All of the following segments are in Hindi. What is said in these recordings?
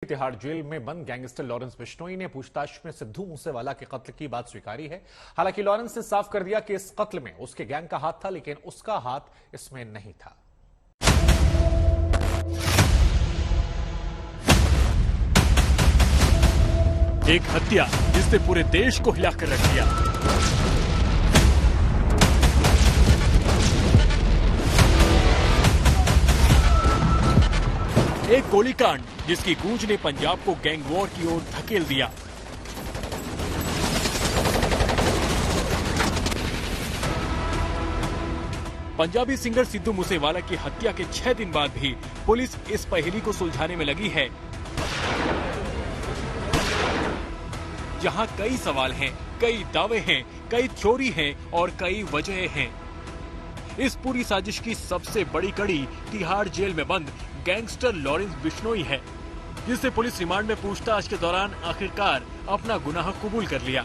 तिहाड़ जेल में बंद गैंगस्टर लॉरेंस बिश्नोई ने पूछताछ में सिद्धू मूसेवाला के कत्ल की बात स्वीकारी है। हालांकि लॉरेंस ने साफ कर दिया कि इस कत्ल में उसके गैंग का हाथ था, लेकिन उसका हाथ इसमें नहीं था। एक हत्या जिसने पूरे देश को हिलाकर रख दिया। एक गोलीकांड जिसकी गूंज ने पंजाब को गैंग वॉर की ओर धकेल दिया। पंजाबी सिंगर सिद्धू मूसेवाला की हत्या के 6 दिन बाद भी पुलिस इस पहेली को सुलझाने में लगी है, जहां कई सवाल हैं, कई दावे हैं, कई थ्योरी हैं और कई वजहें हैं। इस पूरी साजिश की सबसे बड़ी कड़ी तिहाड़ जेल में बंद गैंगस्टर लॉरेंस बिश्नोई है, जिससे पुलिस रिमांड में पूछताछ के दौरान आखिरकार अपना गुनाह कबूल कर लिया।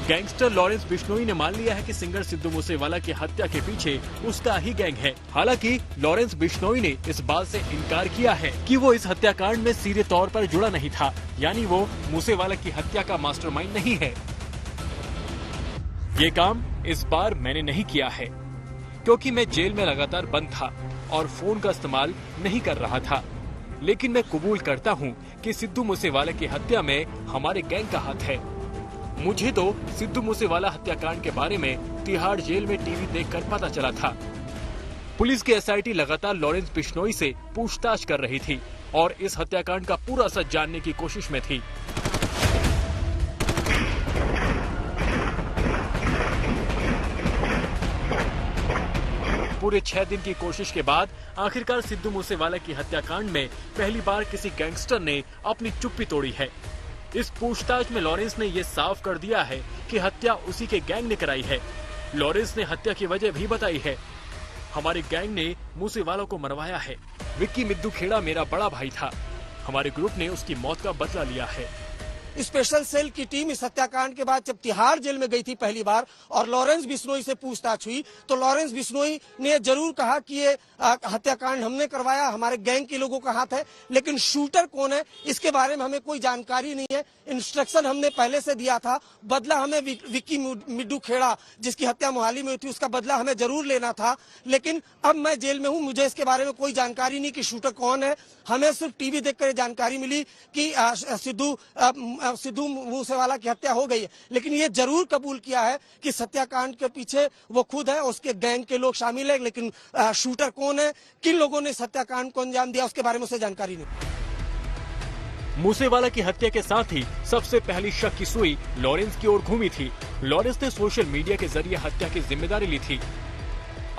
गैंगस्टर लॉरेंस बिश्नोई ने मान लिया है कि सिंगर सिद्धू मूसेवाला की हत्या के पीछे उसका ही गैंग है। हालांकि लॉरेंस बिश्नोई ने इस बात से इनकार किया है कि वो इस हत्याकांड में सीधे तौर पर जुड़ा नहीं था, यानी वो मूसेवाला की हत्या का मास्टरमाइंड नहीं है। ये काम इस बार मैंने नहीं किया है, क्योंकि मैं जेल में लगातार बंद था और फोन का इस्तेमाल नहीं कर रहा था। लेकिन मैं कबूल करता हूँ कि सिद्धू मूसेवाला की हत्या में हमारे गैंग का हाथ है। मुझे तो सिद्धू मूसेवाला हत्याकांड के बारे में तिहाड़ जेल में टीवी देखकर पता चला था। पुलिस की एसआईटी लगातार लॉरेंस बिश्नोई से पूछताछ कर रही थी और इस हत्याकांड का पूरा सच जानने की कोशिश में थी। पूरे 6 दिन की कोशिश के बाद आखिरकार सिद्धू मूसेवाला की हत्याकांड में पहली बार किसी गैंगस्टर ने अपनी चुप्पी तोड़ी है। इस पूछताछ में लॉरेंस ने ये साफ कर दिया है कि हत्या उसी के गैंग ने कराई है। लॉरेंस ने हत्या की वजह भी बताई है। हमारे गैंग ने मूसेवाला को मरवाया है। विक्की मिद्दू खेड़ा मेरा बड़ा भाई था। हमारे ग्रुप ने उसकी मौत का बदला लिया है। स्पेशल सेल की टीम इस हत्याकांड के बाद जब तिहाड़ जेल में गई थी पहली बार और लॉरेंस बिश्नोई से पूछताछ हुई, तो लॉरेंस बिश्नोई ने जरूर कहा कि ये हत्याकांड हमने करवाया, हमारे गैंग के लोगों का हाथ है, लेकिन शूटर कौन है इसके बारे में हमें कोई जानकारी नहीं है। इंस्ट्रक्शन हमने पहले से दिया था, बदला हमें विक्की मिद्दू खेड़ा जिसकी हत्या मोहाली में हुई थी उसका बदला हमें जरूर लेना था, लेकिन अब मैं जेल में हूँ, मुझे इसके बारे में कोई जानकारी नहीं कि शूटर कौन है। हमें सिर्फ टीवी देखकर जानकारी मिली कि सिद्धू मूसेवाला की हत्या हो गई है, लेकिन ये जरूर कबूल किया है कि हत्याकांड के पीछे वो खुद है, उसके गैंग के लोग शामिल है, लेकिन शूटर कौन है, किन लोगों ने हत्याकांड को अंजाम दिया उसके बारे में उसे जानकारी नहीं। मूसेवाला की हत्या के साथ ही सबसे पहली शक की सुई लॉरेंस की ओर घूमी थी। लॉरेंस ने सोशल मीडिया के जरिए हत्या की जिम्मेदारी ली थी।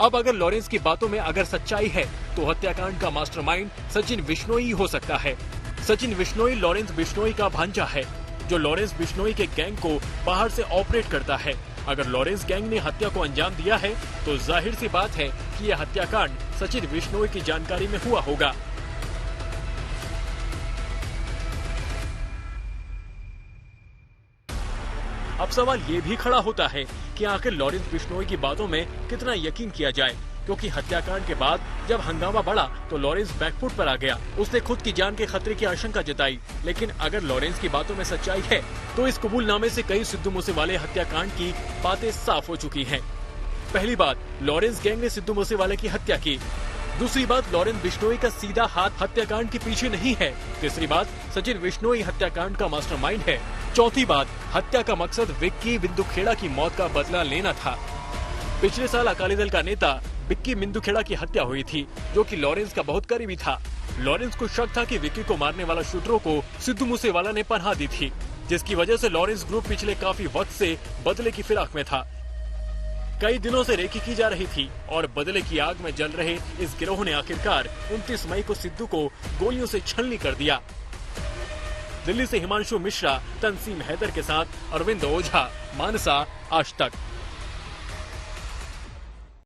अब अगर लॉरेंस की बातों में अगर सच्चाई है तो हत्याकांड का मास्टरमाइंड सचिन बिश्नोई ही हो सकता है। सचिन बिश्नोई लॉरेंस बिश्नोई का भांजा है, जो लॉरेंस बिश्नोई के गैंग को बाहर से ऑपरेट करता है। अगर लॉरेंस गैंग ने हत्या को अंजाम दिया है तो जाहिर सी बात है कि यह हत्याकांड सचिन बिश्नोई की जानकारी में हुआ होगा। अब सवाल ये भी खड़ा होता है कि आखिर लॉरेंस बिश्नोई की बातों में कितना यकीन किया जाए, क्योंकि हत्याकांड के बाद जब हंगामा बढ़ा तो लॉरेंस बैकफुट पर आ गया। उसने खुद की जान के खतरे की आशंका जताई। लेकिन अगर लॉरेंस की बातों में सच्चाई है तो इस कबूलनामे से कई सिद्धू मूसेवाले हत्याकांड की बातें साफ हो चुकी हैं। पहली बात, लॉरेंस गैंग ने सिद्धू मूसेवाले की हत्या की। दूसरी बात, लॉरेंस बिश्नोई का सीधा हाथ हत्याकांड के पीछे नहीं है। तीसरी बात, सचिन बिश्नोई हत्याकांड का मास्टरमाइंड है। चौथी बात, हत्या का मकसद विक्की मिद्दू खेड़ा की मौत का बदला लेना था। पिछले साल अकाली दल का नेता विक्की मिद्दू खेड़ा की हत्या हुई थी, जो कि लॉरेंस का बहुत करीबी था। लॉरेंस को शक था कि विक्की को मारने वाला शूटरों को सिद्धू मूसेवाला ने पनाह दी थी, जिसकी वजह से लॉरेंस ग्रुप पिछले काफी वक्त से बदले की फिराक में था। कई दिनों से रेकी की जा रही थी और बदले की आग में जल रहे इस गिरोह ने आखिरकार 29 मई को सिद्धू को गोलियों से छलनी कर दिया। दिल्ली से हिमांशु मिश्रा, तंसीम हैदर के साथ अरविंद ओझा, मानसा, आज तक।